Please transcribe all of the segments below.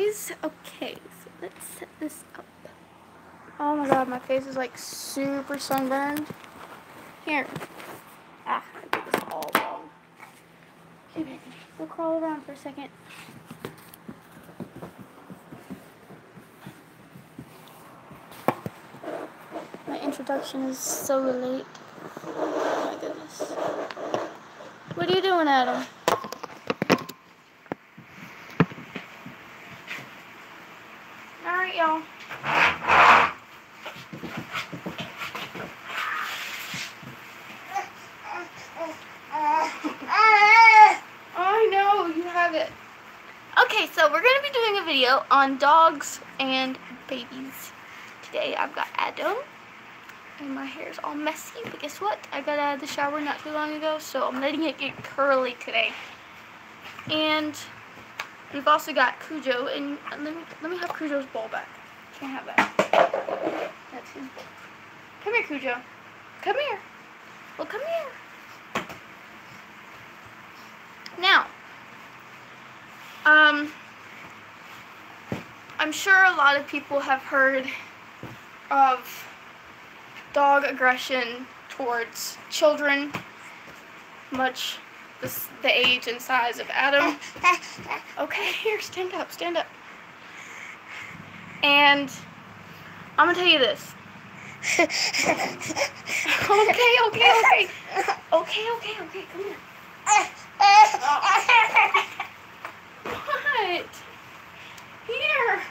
guys. Okay, so let's set this up. Oh my god, my face is like super sunburned. Here. I did this all wrong. Okay, baby, we'll crawl around for a second. My introduction is so late. Oh my goodness. What are you doing, Adam? Alright, y'all. I know, you have it. Okay, so we're going to be doing a video on dogs and babies. Today I've got Adam, and my hair is all messy, but guess what? I got out of the shower not too long ago, so I'm letting it get curly today. And we've also got Cujo, and let me have Cujo's bowl back. Can't have that. That's his bowl. Come here, Cujo. Come here. Well, come here. Now, I'm sure a lot of people have heard of dog aggression towards children, much the age and size of Adam. Okay, here, stand up, stand up. And I'm gonna tell you this. Okay, come here. What? Here.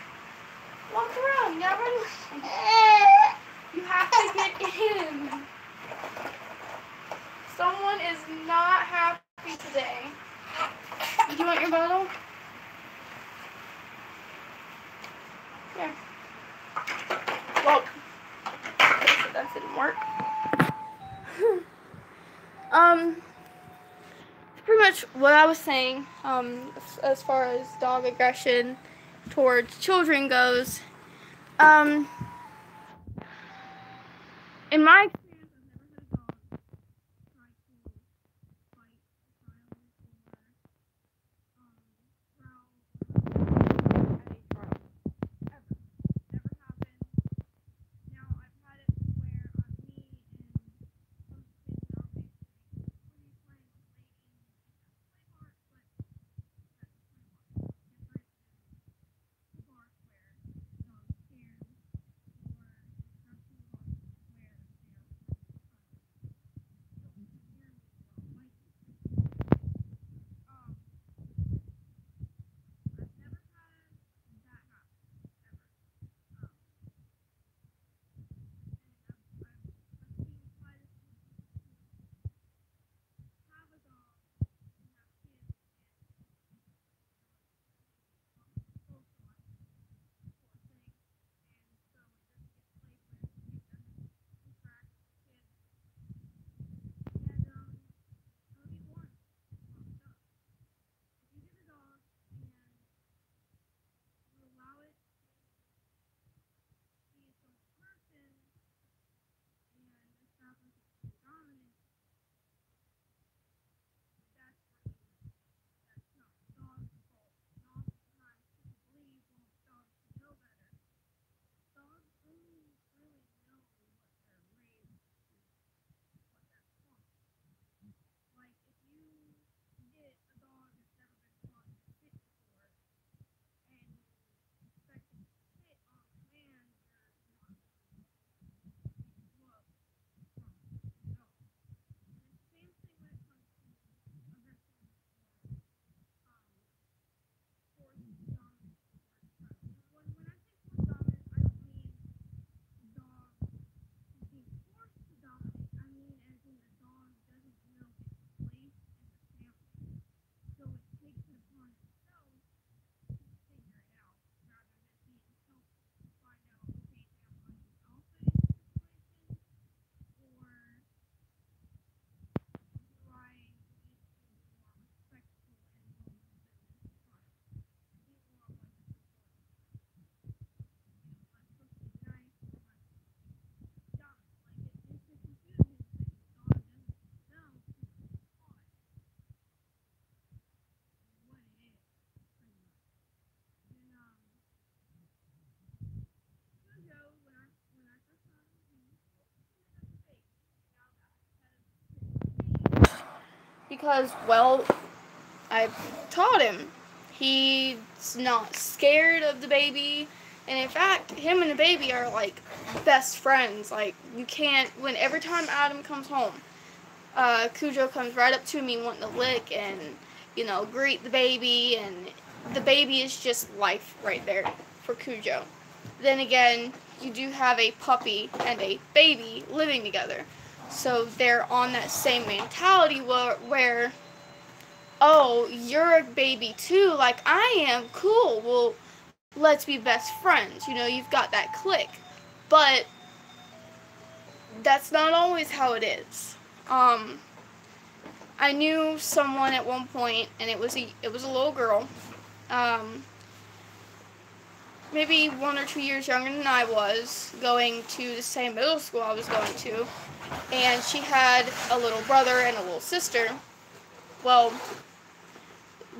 Walk around. Yeah, run. You have to get in. Someone is not happy today. Do you want your bottle? Here. Well, that didn't work. Pretty much what I was saying, as far as dog aggression towards children goes, in my experience, because, well, I taught him. He's not scared of the baby. And in fact, him and the baby are like best friends. Like, you can't, every time Adam comes home, Cujo comes right up to me wanting to lick and, greet the baby. And the baby is just life right there for Cujo. Then again, you do have a puppy and a baby living together. So they're on that same mentality where oh, you're a baby too, like I am, cool, well, let's be best friends. You've got that click. But that's not always how it is. I knew someone at one point, and it was a little girl, maybe 1 or 2 years younger than I was, going to the same middle school I was going to, and she had a little brother and a little sister. Well,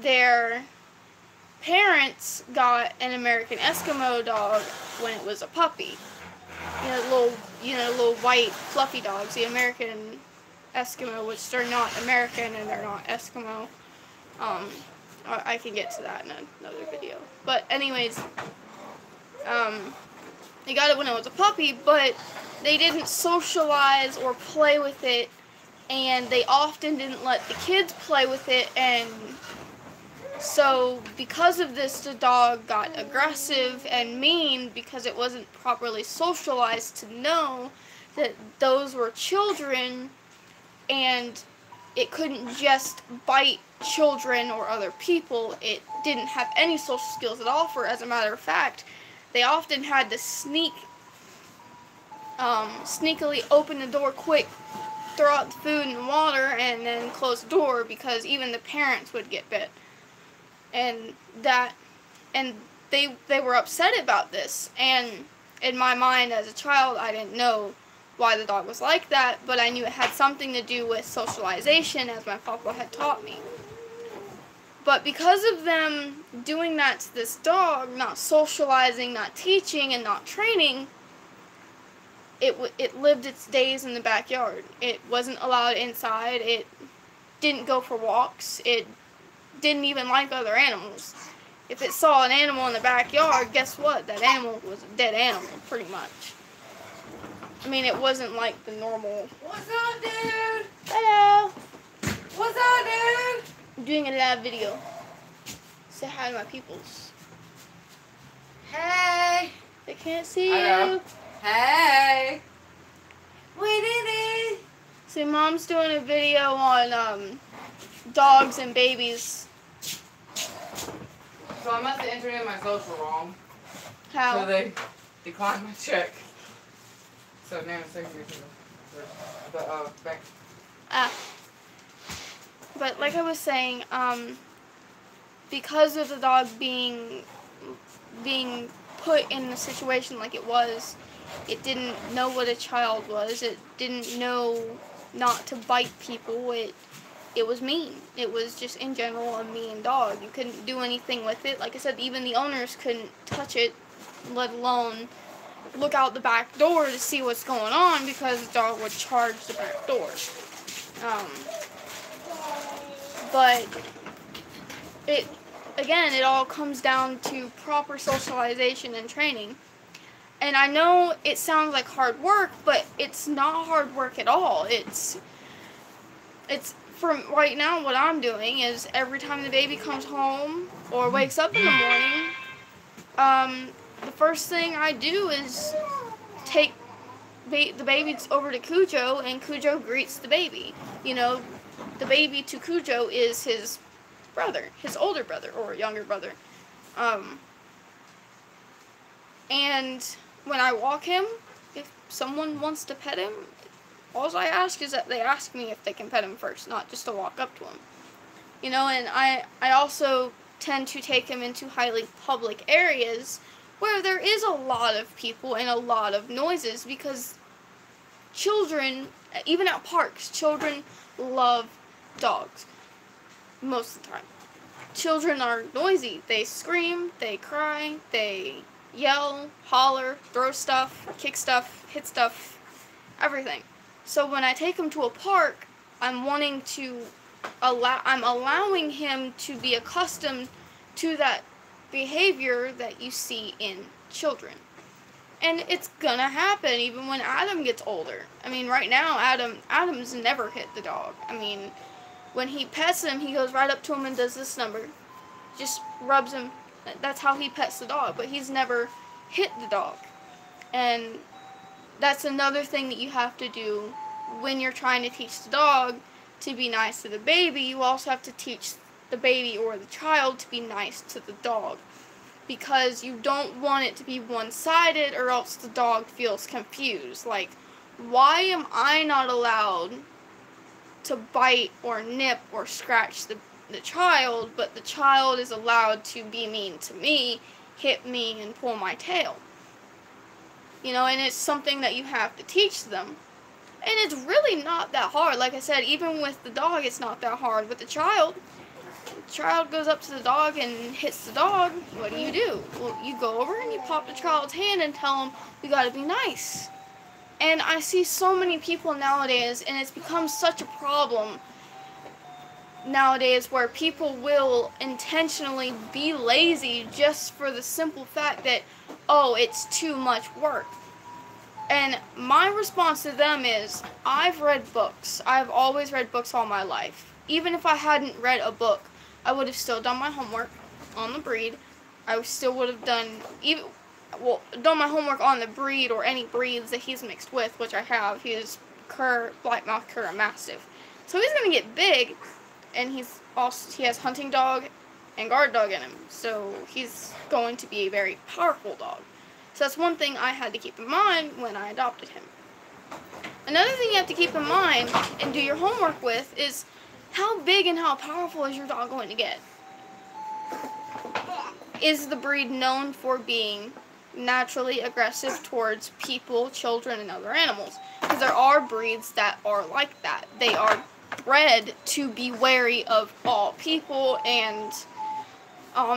their parents got an American Eskimo dog when it was a puppy. Little white fluffy dogs. The American Eskimo, which they're not American and they're not Eskimo. I can get to that in another video. But anyways, they got it when it was a puppy, but they didn't socialize or play with it, and they often didn't let the kids play with it, and so because of this, the dog got aggressive and mean because it wasn't properly socialized to know that those were children, and it couldn't just bite children or other people. It didn't have any social skills at all. As a matter of fact, they often had to sneakily open the door quick, throw out the food and water, and then close the door because even the parents would get bit. And they were upset about this. And in my mind as a child, I didn't know why the dog was like that, but I knew it had something to do with socialization, as my papa had taught me. But because of them doing that to this dog, not socializing, not teaching, and not training, it lived its days in the backyard. It wasn't allowed inside. It didn't go for walks. It didn't even like other animals. If it saw an animal in the backyard, guess what? That animal was a dead animal, pretty much. I mean, it wasn't like the normal... What's up, dude? Hello. What's up, dude? I'm doing a live video. Say hi to my peoples. Hey. They can't see Hello. you. Hey. We did it. See, Mom's doing a video on dogs and babies. So I must have entered in my social wrong. How? So they declined my check. So now it's like the bank. But like I was saying, because of the dog being put in a situation like it was, it didn't know what a child was. It didn't know not to bite people. It was mean. It was just in general a mean dog. You couldn't do anything with it. Like I said, even the owners couldn't touch it, let alone look out the back door to see what's going on, because the dog would charge the back door. But it all comes down to proper socialization and training. And I know it sounds like hard work, but it's not hard work at all. It's from right now, what I'm doing is every time the baby comes home or wakes up in the morning, the first thing I do is take the baby over to Cujo, and Cujo greets the baby. The baby to Cujo is his brother, his older brother or younger brother. And when I walk him, if someone wants to pet him, all I ask is that they ask me if they can pet him first, not just to walk up to him. And I also tend to take him into highly public areas where there is a lot of people and a lot of noises, because children, even at parks, children love dogs most of the time. Children are noisy. They scream, they cry, they yell, holler, throw stuff, kick stuff, hit stuff, everything. So when I take them to a park, I'm wanting to I'm allowing him to be accustomed to that behavior that you see in children. And it's gonna happen even when Adam gets older. I mean, right now, Adam's never hit the dog. I mean, when he pets him, he goes right up to him and does this number. Just rubs him. That's how he pets the dog, but he's never hit the dog. And that's another thing that you have to do when you're trying to teach the dog to be nice to the baby. You also have to teach the baby or the child to be nice to the dog, because you don't want it to be one-sided, or else the dog feels confused. Like, why am I not allowed to bite or nip or scratch the child, but the child is allowed to be mean to me, hit me, and pull my tail? You know, and it's something that you have to teach them. And it's really not that hard. Like I said, even with the dog, it's not that hard. With the child goes up to the dog and hits the dog, what do? Well, you go over and you pop the child's hand and tell them, you gotta be nice. And I see so many people nowadays, and it's become such a problem nowadays, where people will intentionally be lazy just for the simple fact that, oh, it's too much work. And my response to them is, I've read books. I've always read books all my life. Even if I hadn't read a book, I would have still done my homework on the breed. I still would have done my homework on the breed, or any breeds that he's mixed with, which I have. He is cur, black-mouthed cur, and mastiff. So he's going to get big, and he has hunting dog and guard dog in him. So he's going to be a very powerful dog. So that's one thing I had to keep in mind when I adopted him. Another thing you have to keep in mind and do your homework with is, how big and how powerful is your dog going to get? Is the breed known for being naturally aggressive towards people, children, and other animals? Because there are breeds that are like that. They are bred to be wary of all people, and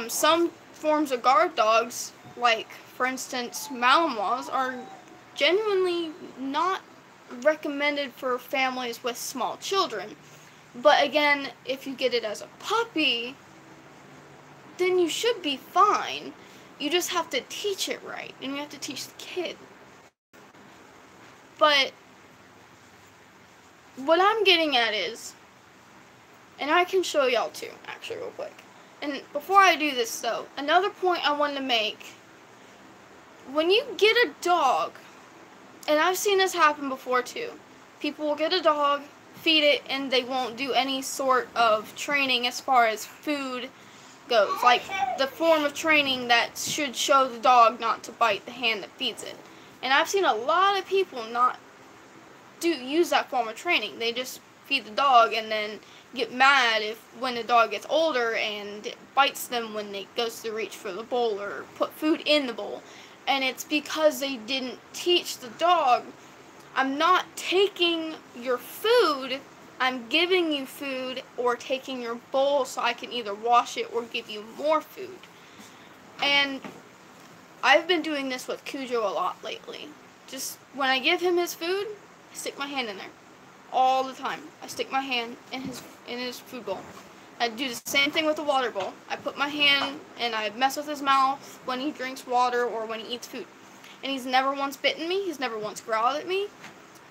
some forms of guard dogs, like, for instance, Malinois, are genuinely not recommended for families with small children. But again, if you get it as a puppy, then you should be fine. You just have to teach it right, and you have to teach the kid. But what I'm getting at is, and I can show y'all too, actually, real quick. And before I do this, though, another point I wanted to make. When you get a dog, and I've seen this happen before too, people will get a dog, feed it, and they won't do any sort of training as far as food goes. Like, the form of training that should show the dog not to bite the hand that feeds it. And I've seen a lot of people not use that form of training. They just feed the dog and then get mad when the dog gets older and it bites them when it goes to reach for the bowl or put food in the bowl. And it's because they didn't teach the dog, I'm not taking your food, I'm giving you food, or taking your bowl so I can either wash it or give you more food. And I've been doing this with Cujo a lot lately. Just when I give him his food, I stick my hand in there. All the time. I stick my hand in his food bowl. I do the same thing with the water bowl. I put my hand and I mess with his mouth when he drinks water or when he eats food. And he's never once bitten me. He's never once growled at me.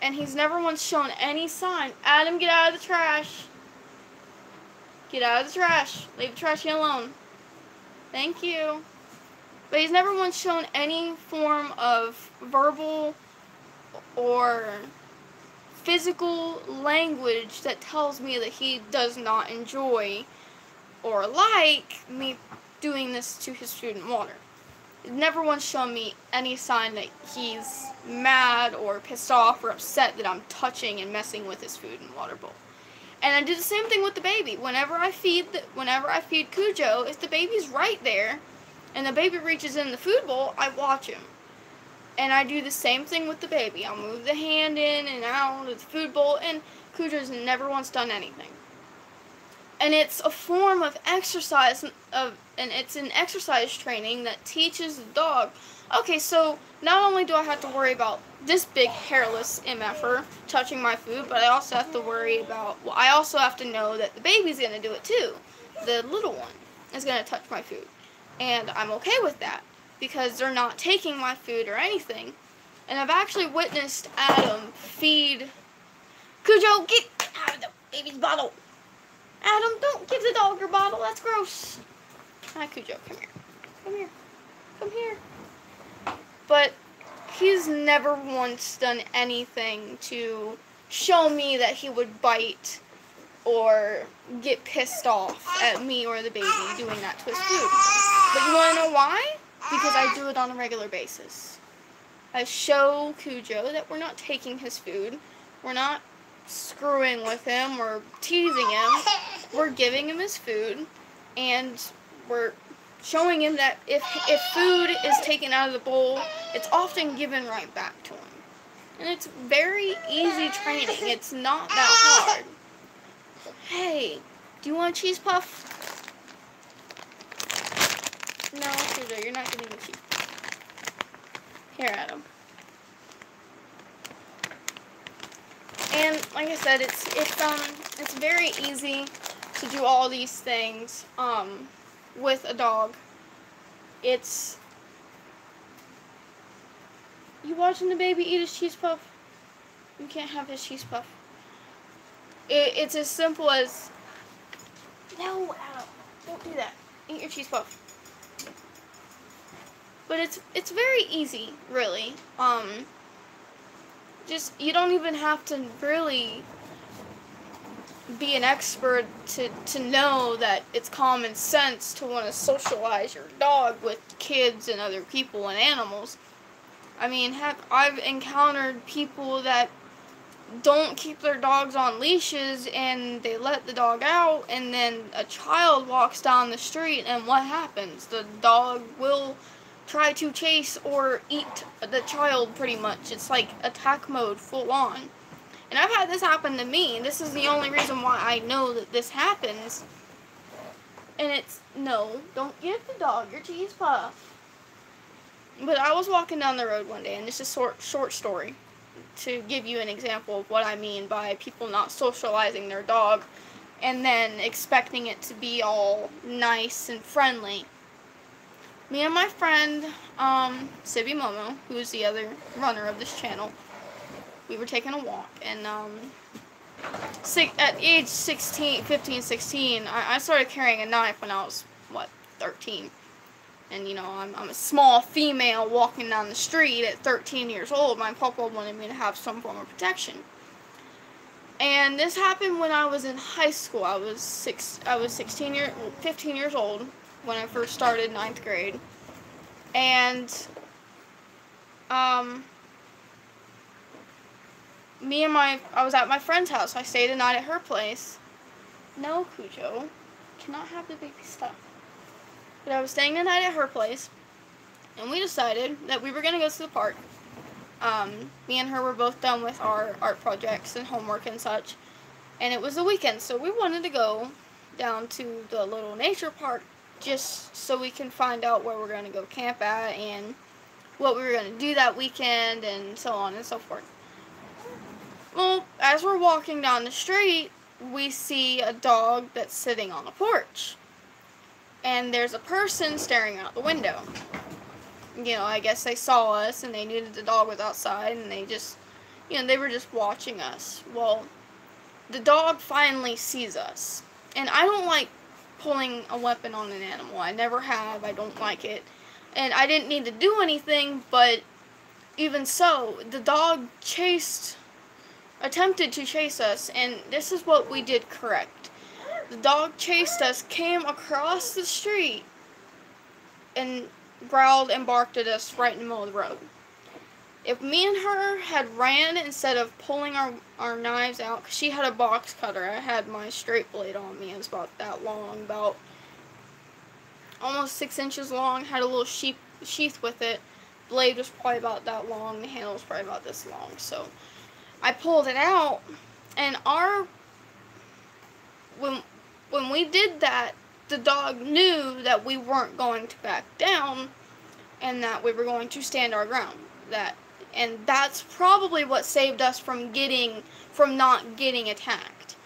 And he's never once shown any sign. Adam, get out of the trash. Get out of the trash. Leave the trash can alone. Thank you. But he's never once shown any form of verbal or physical language that tells me that he does not enjoy or like me doing this to his food and water. He's never once shown me any sign that he's mad or pissed off or upset that I'm touching and messing with his food and water bowl. And I do the same thing with the baby. Whenever I feed Cujo, if the baby's right there and the baby reaches in the food bowl, I watch him. And I do the same thing with the baby. I'll move the hand in and out of the food bowl, and Cujo's never once done anything. And it's a form of exercise, and it's an exercise training that teaches the dog, okay, so not only do I have to worry about this big hairless MFer touching my food, but I also have to worry about, well, I also have to know that the baby's going to do it too. The little one is going to touch my food. And I'm okay with that, because they're not taking my food or anything. And I've actually witnessed Adam feed... Cujo, get out of the baby's bottle! Adam, don't give the dog your bottle. That's gross. Hi, Cujo. Come here. Come here. Come here. But he's never once done anything to show me that he would bite or get pissed off at me or the baby doing that to his food. But you want to know why? Because I do it on a regular basis. I show Cujo that we're not taking his food. We're not screwing with him or teasing him. We're giving him his food, and we're showing him that if food is taken out of the bowl, it's often given right back to him. And it's very easy training. It's not that hard. Hey, do you want a cheese puff? No, Cujo, you're not getting a cheese puff. Here, Adam. And like I said, it's very easy to do all these things with a dog. You watching the baby eat his cheese puff? You can't have his cheese puff. It's as simple as, no, Adam, don't do that. Eat your cheese puff. But it's very easy, really. Just, you don't even have to really be an expert to know that it's common sense to want to socialize your dog with kids and other people and animals. I mean, I've encountered people that don't keep their dogs on leashes and they let the dog out, and then a child walks down the street, and what happens? The dog will try to chase or eat the child, pretty much. It's like attack mode full on. And I've had this happen to me. This is the only reason why I know that this happens. And it's, no, don't give the dog your cheese puff. But I was walking down the road one day, and this is a short story to give you an example of what I mean by people not socializing their dog and then expecting it to be all nice and friendly. Me and my friend, Sibby Momo, who's the other runner of this channel, we were taking a walk, and at age 15, 16, I started carrying a knife when I was, 13. And, you know, I'm a small female walking down the street at 13 years old. My papa wanted me to have some form of protection. And this happened when I was in high school. I was 15 years old when I first started 9th grade. And I was at my friend's house. I stayed a night at her place. No, Cujo, cannot have the baby stuff. But I was staying the night at her place, and we decided that we were going to go to the park. Me and her were both done with our art projects and homework and such, and it was the weekend, so we wanted to go down to the little nature park just so we can find out where we're going to go camp at and what we were going to do that weekend and so on and so forth. Well, as we're walking down the street, we see a dog that's sitting on a porch. And there's a person staring out the window. You know, I guess they saw us and they knew that the dog was outside, and they just, you know, they were just watching us. Well, the dog finally sees us. And I don't like pulling a weapon on an animal. I never have. I don't like it. And I didn't need to do anything, but even so, the dog attempted to chase us, and this is what we did correct. The dog chased us, came across the street, and growled and barked at us right in the middle of the road. If me and her had ran instead of pulling our knives out, because she had a box cutter, I had my straight blade on me. It was about that long, about almost 6 inches long, had a little sheath with it. Blade was probably about that long, the handle was probably about this long. So I pulled it out, and when we did that, the dog knew that we weren't going to back down and that we were going to stand our ground. And that's probably what saved us from not getting attacked.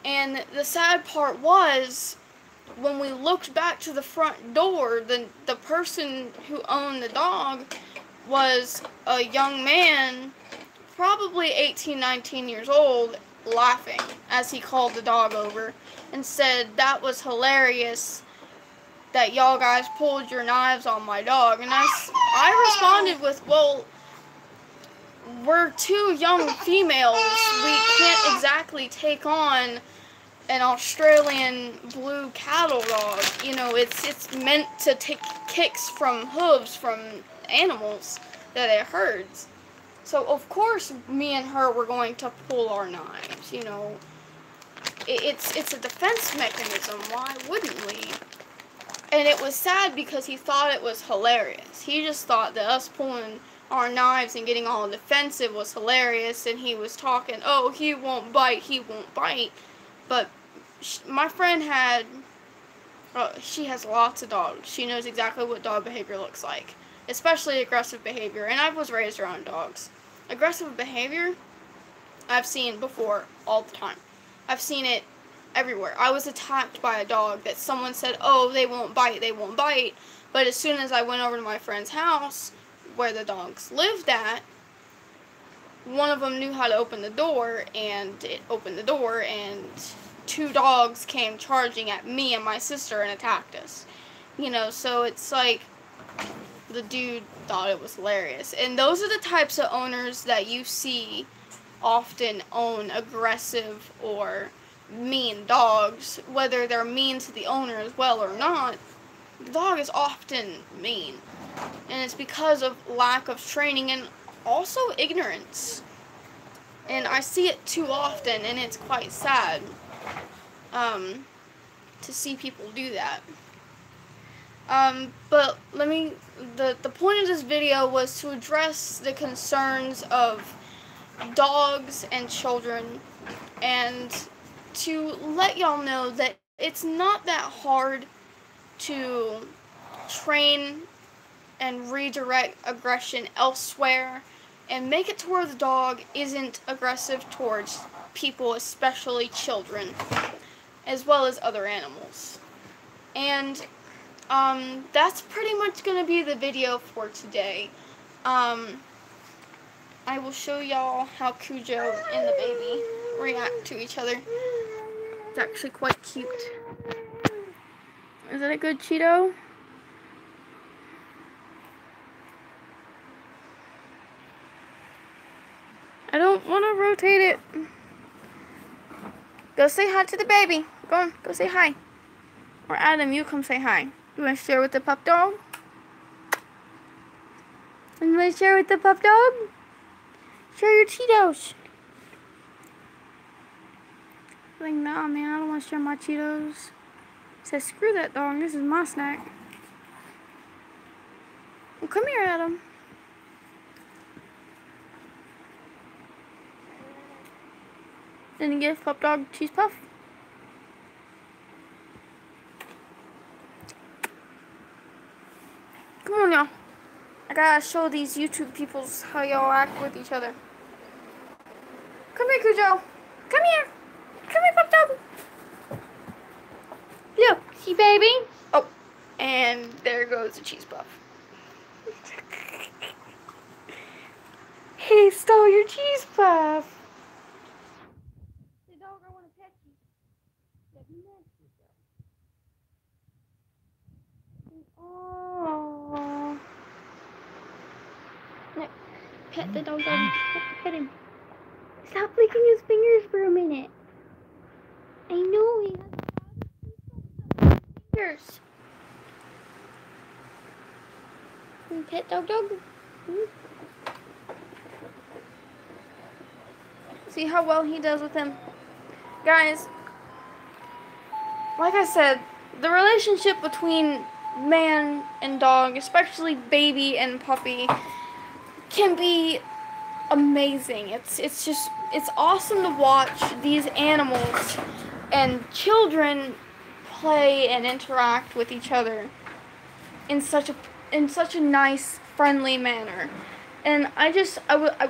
And the sad part was, when we looked back to the front door, the person who owned the dog was a young man, probably 18, 19 years old, laughing as he called the dog over and said that was hilarious that y'all guys pulled your knives on my dog. And I responded with, well, we're two young females. We can't exactly take on an Australian blue cattle dog. You know, it's meant to take kicks from hooves from animals that it herds. So of course me and her were going to pull our knives. You know, it's a defense mechanism. Why wouldn't we? And it was sad because he thought it was hilarious. He just thought that us pulling our knives and getting all defensive was hilarious, and he was talking, oh, he won't bite, he won't bite. But my friend she has lots of dogs. She knows exactly what dog behavior looks like, especially aggressive behavior. And I was raised around dogs. Aggressive behavior, I've seen before all the time. I've seen it everywhere. I was attacked by a dog that someone said, oh, they won't bite, they won't bite. But as soon as I went over to my friend's house, where the dogs lived at, one of them knew how to open the door, and it opened the door, and two dogs came charging at me and my sister and attacked us. You know, so it's like, the dude thought it was hilarious. And those are the types of owners that you see often own aggressive or mean dogs. Whether they're mean to the owner as well or not, the dog is often mean. And it's because of lack of training and also ignorance. And I see it too often, and it's quite sad to see people do that. But the point of this video was to address the concerns of dogs and children, and to let y'all know that it's not that hard to train and redirect aggression elsewhere and make it to where the dog isn't aggressive towards people, especially children, as well as other animals. And that's pretty much going to be the video for today. I will show y'all how Cujo and the baby react to each other. It's actually quite cute. Is that a good Cheeto? I don't want to rotate it. Go say hi to the baby. Go on, go say hi. Or Adam, you come say hi. You want to share with the pup dog? You want to share with the pup dog? Share your Cheetos. Like, nah, man, I don't want to share my Cheetos. Says, screw that dog. This is my snack. Well, come here, Adam. Didn't give pup dog cheese puff. Come on, y'all. I gotta show these YouTube peoples how y'all act with each other. Come here, Cujo. Come here. Come here, pup dog. Look, see, baby. Oh, and there goes the cheese puff. He stole your cheese puff. The dog, I want to pet you. Oh. No, pet the dog, doggy. Pet him. Stop licking his fingers for a minute. I know he has a lot of fingers. Pet dog. See how well he does with him. Guys, like I said, the relationship between man and dog, especially baby and puppy, can be amazing. It's awesome to watch these animals and children play and interact with each other in such a nice, friendly manner. And I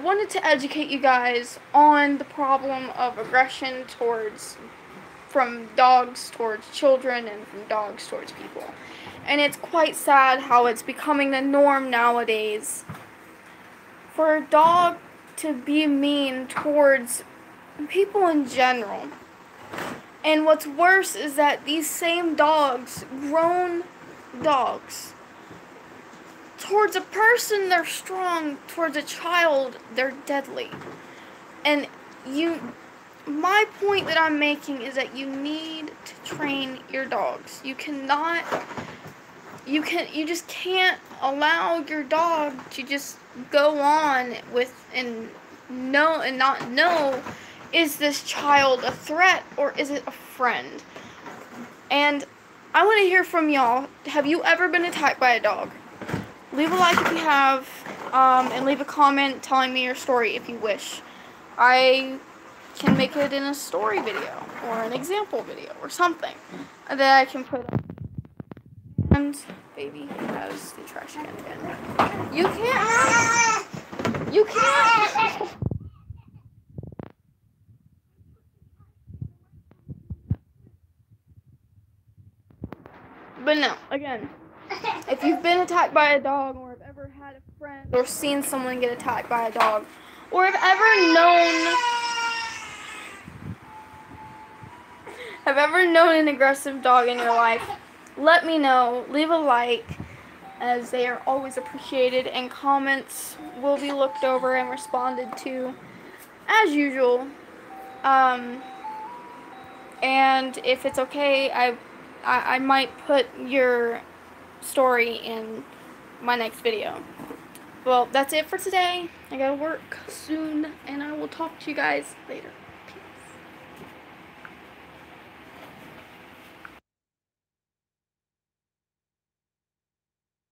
wanted to educate you guys on the problem of aggression from dogs towards children and from dogs towards people. And it's quite sad how it's becoming the norm nowadays for a dog to be mean towards people in general. And what's worse is that these same dogs, grown dogs, towards a person they're strong, towards a child they're deadly. And my point that I'm making is that you need to train your dogs. You just can't allow your dog to just go on with and not know, is this child a threat or is it a friend? And I want to hear from y'all. Have you ever been attacked by a dog? Leave a like if you have, and leave a comment telling me your story if you wish. I can make it in a story video or an example video or something that I can put up. And baby has the trash can again. You can't. But no, again, if you've been attacked by a dog, or have ever had a friend or seen someone get attacked by a dog, or have ever known an aggressive dog in your life, let me know. Leave a like, as they are always appreciated, and comments will be looked over and responded to as usual. And if it's okay, I might put your story in my next video. Well, that's it for today. I gotta work soon, and I will talk to you guys later.